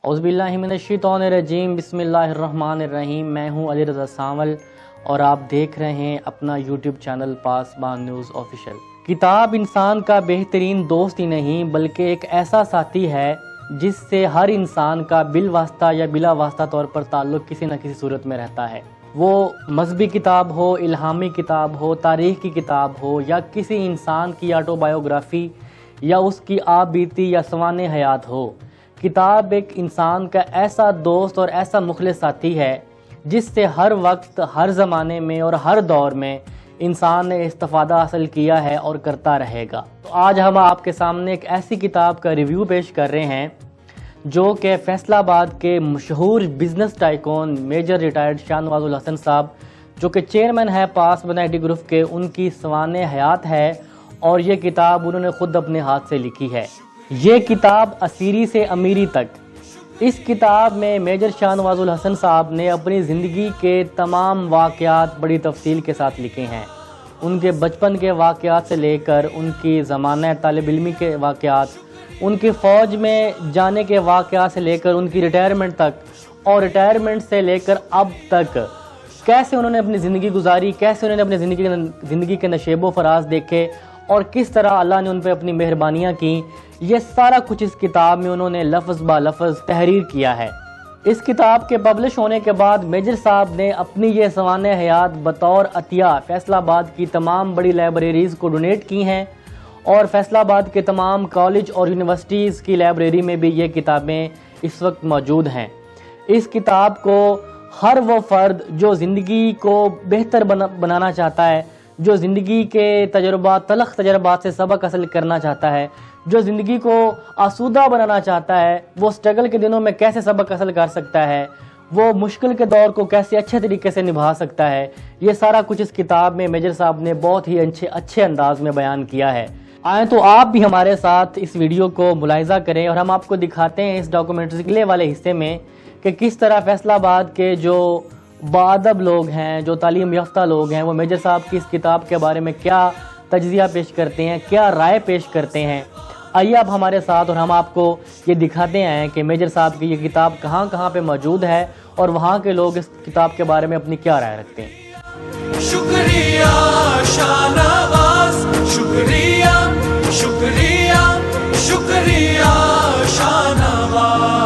اعوذ باللہ من الشیطان الرجیم، بسم اللہ الرحمن الرحیم۔ میں ہوں علی رضا سانول اور آپ دیکھ رہے ہیں اپنا یوٹیوب چینل پاسبان نیوز آفیشیل۔ کتاب انسان کا بہترین دوست ہی نہیں بلکہ ایک ایسا ساتھی ہے جس سے ہر انسان کا بالواسطہ یا بلا واسطہ طور پر تعلق کسی نہ کسی صورت میں رہتا ہے۔ وہ مذہبی کتاب ہو، الہامی کتاب ہو، تاریخ کی کتاب ہو، یا کسی انسان کی آٹو بایوگرافی یا اس کی آپ بیتی یا سوانح حیات ہو۔ کتاب ایک انسان کا ایسا دوست اور ایسا مخلص ساتھی ہے جس سے ہر وقت، ہر زمانے میں اور ہر دور میں انسان نے استفادہ حاصل کیا ہے اور کرتا رہے گا۔ تو آج ہم آپ کے سامنے ایک ایسی کتاب کا ریویو پیش کر رہے ہیں جو کہ فیصل آباد کے مشہور business tycoon major retired Shah Nawaz الحسن صاحب، جو کہ چیئرمین ہے پاسبان آئی ٹی گروپ کے، ان کی سوانح حیات ہے اور یہ کتاب انہوں نے خود اپنے ہاتھ سے لکھی ہے۔ یہ کتاب اسیری سے امیری تک۔ اس کتاب میں میجر شاہ نواز الحسن صاحب نے اپنی زندگی کے تمام واقعات بڑی تفصیل کے ساتھ لکھے ہیں۔ ان کے بچپن کے واقعات سے لے کر ان کی زمانہ طالب علمی کے واقعات، ان کی فوج میں جانے کے واقعات سے لے کر ان کی ریٹائرمنٹ تک، اور ریٹائرمنٹ سے لے کر اب تک کیسے انہوں نے اپنی زندگی گزاری، کیسے انہوں نے اپنی زندگی کے نشیب و فراز دیکھے اور کس طرح اللہ نے ان پہ اپنی مہربانیاں کیں، یہ سارا کچھ اس کتاب میں انہوں نے لفظ با لفظ تحریر کیا ہے۔ اس کتاب کے پبلش ہونے کے بعد میجر صاحب نے اپنی یہ سوانح حیات بطور عطیہ فیصل آباد کی تمام بڑی لائبریریز کو ڈونیٹ کی ہیں، اور فیصل آباد کے تمام کالج اور یونیورسٹیز کی لائبریری میں بھی یہ کتابیں اس وقت موجود ہیں۔ اس کتاب کو ہر وہ فرد جو زندگی کو بہتر بنانا چاہتا ہے، جو زندگی کے تجربات، تلخ تجربات سے سبق حاصل کرنا چاہتا ہے، جو زندگی کو آسودہ بنانا چاہتا ہے، وہ اسٹرگل کے دنوں میں کیسے سبق حاصل کر سکتا ہے، وہ مشکل کے دور کو کیسے اچھے طریقے سے نبھا سکتا ہے، یہ سارا کچھ اس کتاب میں میجر صاحب نے بہت ہی اچھے انداز میں بیان کیا ہے۔ آئیں تو آپ بھی ہمارے ساتھ اس ویڈیو کو ملاحظہ کریں اور ہم آپ کو دکھاتے ہیں اس ڈاکومنٹری اگلے والے حصے میں کہ کس طرح فیصل آباد کے جو باادب لوگ ہیں، جو تعلیم یافتہ لوگ ہیں، وہ میجر صاحب کی اس کتاب کے بارے میں کیا تجزیہ پیش کرتے ہیں، کیا رائے پیش کرتے ہیں۔ آئیے آپ ہمارے ساتھ اور ہم آپ کو یہ دکھاتے ہیں کہ میجر صاحب کی یہ کتاب کہاں کہاں پہ موجود ہے اور وہاں کے لوگ اس کتاب کے بارے میں اپنی کیا رائے رکھتے ہیں۔ شکریہ شاہ نواز، شکریہ شکریہ شکریہ شاہ نواز۔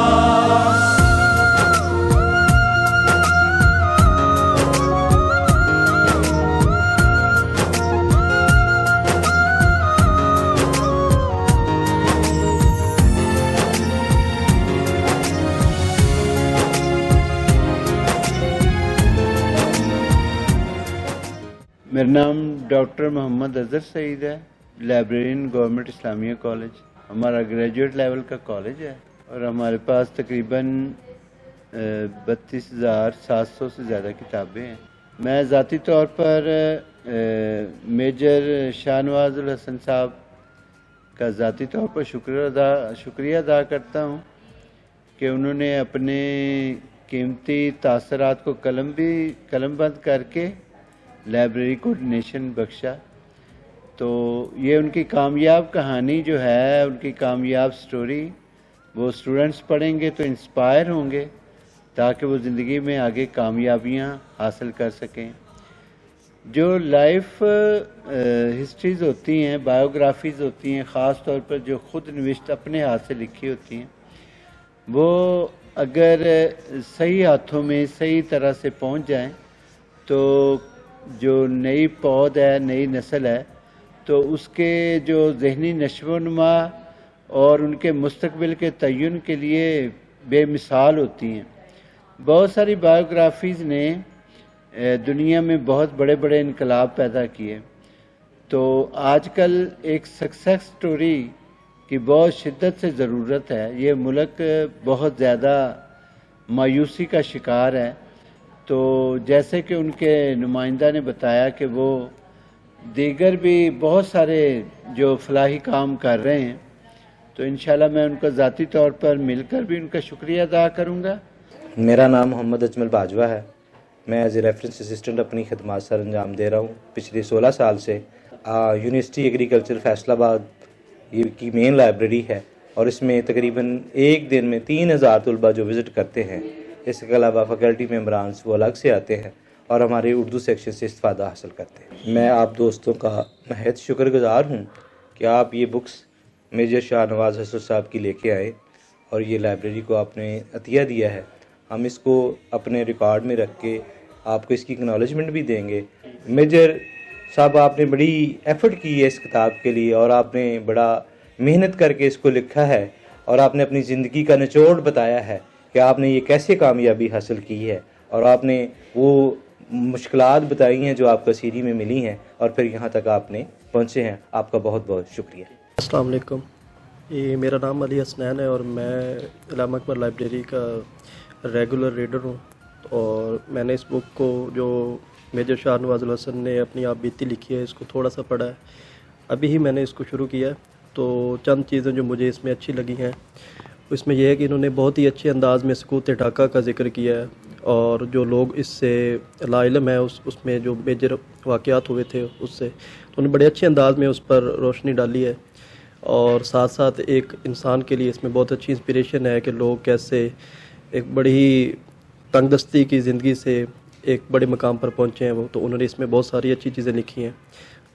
میرا نام ڈاکٹر محمد اظہر سعید ہے، لائبریرین گورنمنٹ اسلامیہ کالج۔ ہمارا گریجویٹ لیول کا کالج ہے اور ہمارے پاس تقریباً 32,700 سے زیادہ کتابیں ہیں۔ میں ذاتی طور پر میجر شاہ نواز الحسن صاحب کا ذاتی طور پر شکریہ ادا کرتا ہوں کہ انہوں نے اپنے قیمتی تاثرات کو قلم بند کر کے لائبریری کو ڈونیشن بخشا۔ تو یہ ان کی کامیاب کہانی جو ہے، ان کی کامیاب سٹوری، وہ اسٹوڈنٹس پڑھیں گے تو انسپائر ہوں گے تاکہ وہ زندگی میں آگے کامیابیاں حاصل کر سکیں۔ جو لائف ہسٹریز ہوتی ہیں، بایوگرافیز ہوتی ہیں، خاص طور پر جو خود نوشت اپنے ہاتھ سے لکھی ہوتی ہیں، وہ اگر صحیح ہاتھوں میں صحیح طرح سے پہنچ جائیں تو جو نئی پود ہے، نئی نسل ہے، تو اس کے جو ذہنی نشو و نما اور ان کے مستقبل کے تعین کے لیے بے مثال ہوتی ہیں۔ بہت ساری بایوگرافیز نے دنیا میں بہت بڑے بڑے انقلاب پیدا کیے۔ تو آج کل ایک سکسیس سٹوری کی بہت شدت سے ضرورت ہے۔ یہ ملک بہت زیادہ مایوسی کا شکار ہے۔ تو جیسے کہ ان کے نمائندہ نے بتایا کہ وہ دیگر بھی بہت سارے جو فلاحی کام کر رہے ہیں، تو انشاءاللہ میں ان کا ذاتی طور پر مل کر بھی ان کا شکریہ ادا کروں گا۔ میرا نام محمد اجمل باجوہ ہے۔ میں ایز اے ریفرنس اسسٹنٹ اپنی خدمات سر انجام دے رہا ہوں پچھلی 16 سال سے۔ یونیورسٹی ایگریکلچر فیصل آباد یہ کی مین لائبریری ہے اور اس میں تقریباً ایک دن میں 3000 طلباء جو وزٹ کرتے ہیں. اس کے علاوہ فیکلٹی ممبران وہ الگ سے آتے ہیں اور ہمارے اردو سیکشن سے استفادہ حاصل کرتے ہیں. میں آپ دوستوں کا نہایت شکر گزار ہوں کہ آپ یہ بکس میجر شاہ نواز حسن صاحب کی لے کے آئے اور یہ لائبریری کو آپ نے عطیہ دیا ہے. ہم اس کو اپنے ریکارڈ میں رکھ کے آپ کو اس کی اکنالجمنٹ بھی دیں گے. میجر صاحب آپ نے بڑی ایفرٹ کی ہے اس کتاب کے لیے اور آپ نے بڑا محنت کر کے اس کو لکھا ہے اور آپ نے اپنی زندگی کا نچوڑ بتایا ہے کہ آپ نے یہ کیسے کامیابی حاصل کی ہے اور آپ نے وہ مشکلات بتائی ہیں جو آپ کو سیری میں ملی ہیں اور پھر یہاں تک آپ نے پہنچے ہیں. آپ کا بہت بہت شکریہ. السلام علیکم. یہ میرا نام علی حسنین ہے اور میں علامہ اکبر لائبریری کا ریگولر ریڈر ہوں. اور میں نے اس بک کو جو میجر شاہ نواز الحسن نے اپنی آپ بیتی لکھی ہے اس کو تھوڑا سا پڑھا ہے. ابھی ہی میں نے اس کو شروع کیا ہے. تو چند چیزیں جو مجھے اس میں اچھی لگی ہیں اس میں یہ ہے کہ انہوں نے بہت ہی اچھے انداز میں سقوط ڈھاکہ کا ذکر کیا ہے اور جو لوگ اس سے لا علم ہے اس میں جو میجر واقعات ہوئے تھے اس سے تو انہوں نے بڑے اچھے انداز میں اس پر روشنی ڈالی ہے. اور ساتھ ساتھ ایک انسان کے لیے اس میں بہت اچھی انسپریشن ہے کہ لوگ کیسے ایک بڑی تنگ دستی کی زندگی سے ایک بڑے مقام پر پہنچے ہیں. وہ تو انہوں نے اس میں بہت ساری اچھی چیزیں لکھی ہیں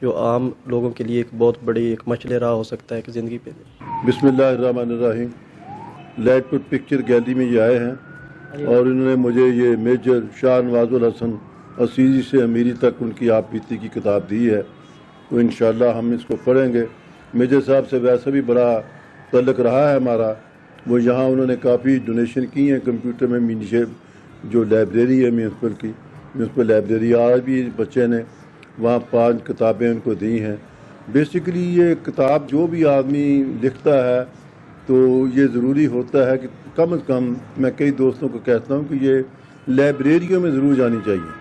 جو عام لوگوں کے لیے ایک بہت بڑی ایک مشعل راہ ہو سکتا ہے کہ زندگی پہ. بسم اللہ الرحمن الرحیم. لائٹ پٹ پکچر گیلری میں یہ آئے ہیں اور انہوں نے مجھے یہ میجر شاہ نواز الحسن عسیری سے امیری تک ان کی آپ بیتی کی کتاب دی ہے. تو انشاءاللہ ہم اس کو پڑھیں گے. میجر صاحب سے ویسے بھی بڑا تعلق رہا ہے ہمارا. وہ یہاں انہوں نے کافی ڈونیشن کی ہیں کمپیوٹر میں نیچے جو لائبریری ہے میونسپل لائبریری. آج بھی بچے نے وہاں 5 کتابیں ان کو دی ہیں. بیسیکلی یہ کتاب جو بھی آدمی لکھتا ہے تو یہ ضروری ہوتا ہے کہ کم از کم میں کئی دوستوں کو کہتا ہوں کہ یہ لائبریریوں میں ضرور جانی چاہیے.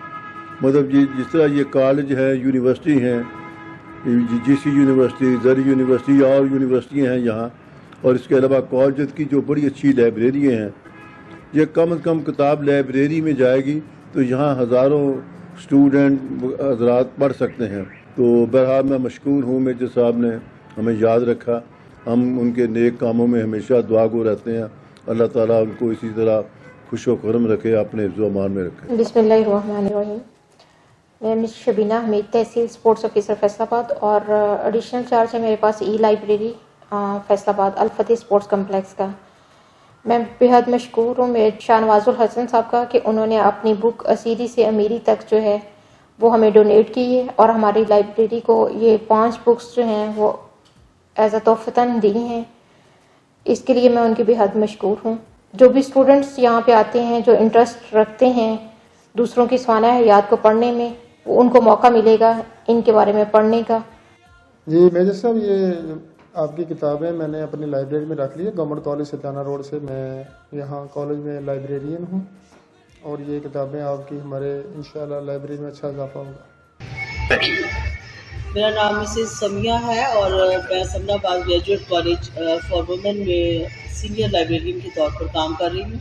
مطلب جس طرح یہ کالج ہے یونیورسٹی ہیں جی سی یونیورسٹی زری یونیورسٹی اور یونیورسٹیاں ہیں یہاں اور اس کے علاوہ کالجز کی جو بڑی اچھی لائبریریاں ہیں یہ کم از کم کتاب لائبریری میں جائے گی تو یہاں ہزاروں اسٹوڈنٹ حضرات پڑھ سکتے ہیں. تو بہرحال میں مشکور ہوں میجر صاحب نے ہمیں یاد رکھا. ہم ان کے نیک کاموں میں ہمیشہ دعا گو رہتے ہیں. اللہ تعالیٰ ان کو اسی طرح خوش و خرم رکھے اپنے حفظ و امان میں رکھے. بسم اللہ الرحمن الرحیم. میں مس شبینہ حمید تحصیل اسپورٹس آفیسر فیصل آباد اور ایڈیشنل چارج ہے میرے پاس ای لائبریری فیصل آباد الفتح اسپورٹس کمپلیکس کا. میں بہت مشکور ہوں میرے شاہ نواز الحسن صاحب کا کہ انہوں نے اپنی بک اسیری سے امیری تک جو ہے وہ ہمیں ڈونیٹ کی ہے اور ہماری لائبریری کو یہ 5 بکس جو ہیں وہ ایز اے تحفتاً دی ہیں. اس کے لیے میں ان کی بہت مشکور ہوں. جو بھی اسٹوڈنٹس یہاں پہ آتے ہیں جو انٹرسٹ رکھتے ہیں دوسروں کی سوانح حیات کو پڑھنے میں ان کو موقع ملے گا ان کے بارے میں پڑھنے کا. جی میجر صاحب یہ آپ کی کتابیں میں نے اپنی لائبریری میں رکھ لی ہے. گورنمنٹ کالج ستانہ روڈ سے میں یہاں کالج میں لائبریرین ہوں اور یہ کتابیں آپ کی ہمارے انشاءاللہ لائبریری میں اچھا اضافہ ہوگا. میرا نام مسز سمیہ ہے اور میں سمنا آباد گریجویٹ کالج فار وومن میں سینئر لائبریرین کے طور پر کام کر رہی ہوں.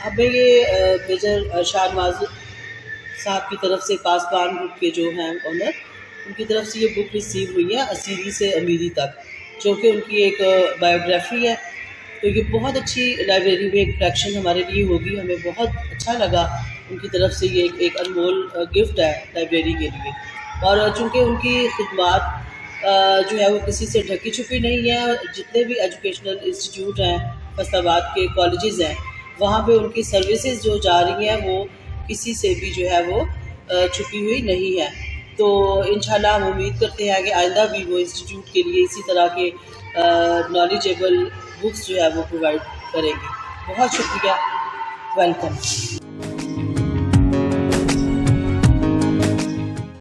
ہمیں یہ میجر شاہ نواز صاحب کی طرف سے پاسبان گروپ کے جو ہیں آنر ان کی طرف سے یہ بک ریسیو ہوئی ہے اسیری سے امیری تک جو کہ ان کی ایک بایوگرافی ہے. تو یہ بہت اچھی لائبریری میں ایک کلیکشن ہمارے لیے ہوگی. ہمیں بہت اچھا لگا ان کی طرف سے یہ ایک انمول گفٹ ہے لائبریری کے لیے. اور چونکہ ان کی خدمات جو ہے وہ کسی سے ڈھکی چھپی نہیں ہے. جتنے بھی ایجوکیشنل انسٹیٹیوٹ ہیں فیصل آباد کے کالجز ہیں وہاں پہ ان کی سروسز جو جا رہی ہیں وہ کسی سے بھی جو ہے وہ چھپی ہوئی نہیں ہے. تو انشاءاللہ ہم امید کرتے ہیں کہ آئندہ بھی وہ انسٹیٹیوٹ کے لیے اسی طرح کے نالجیبل بکس جو ہے وہ پرووائڈ کریں گے. بہت شکریہ. ویلکم.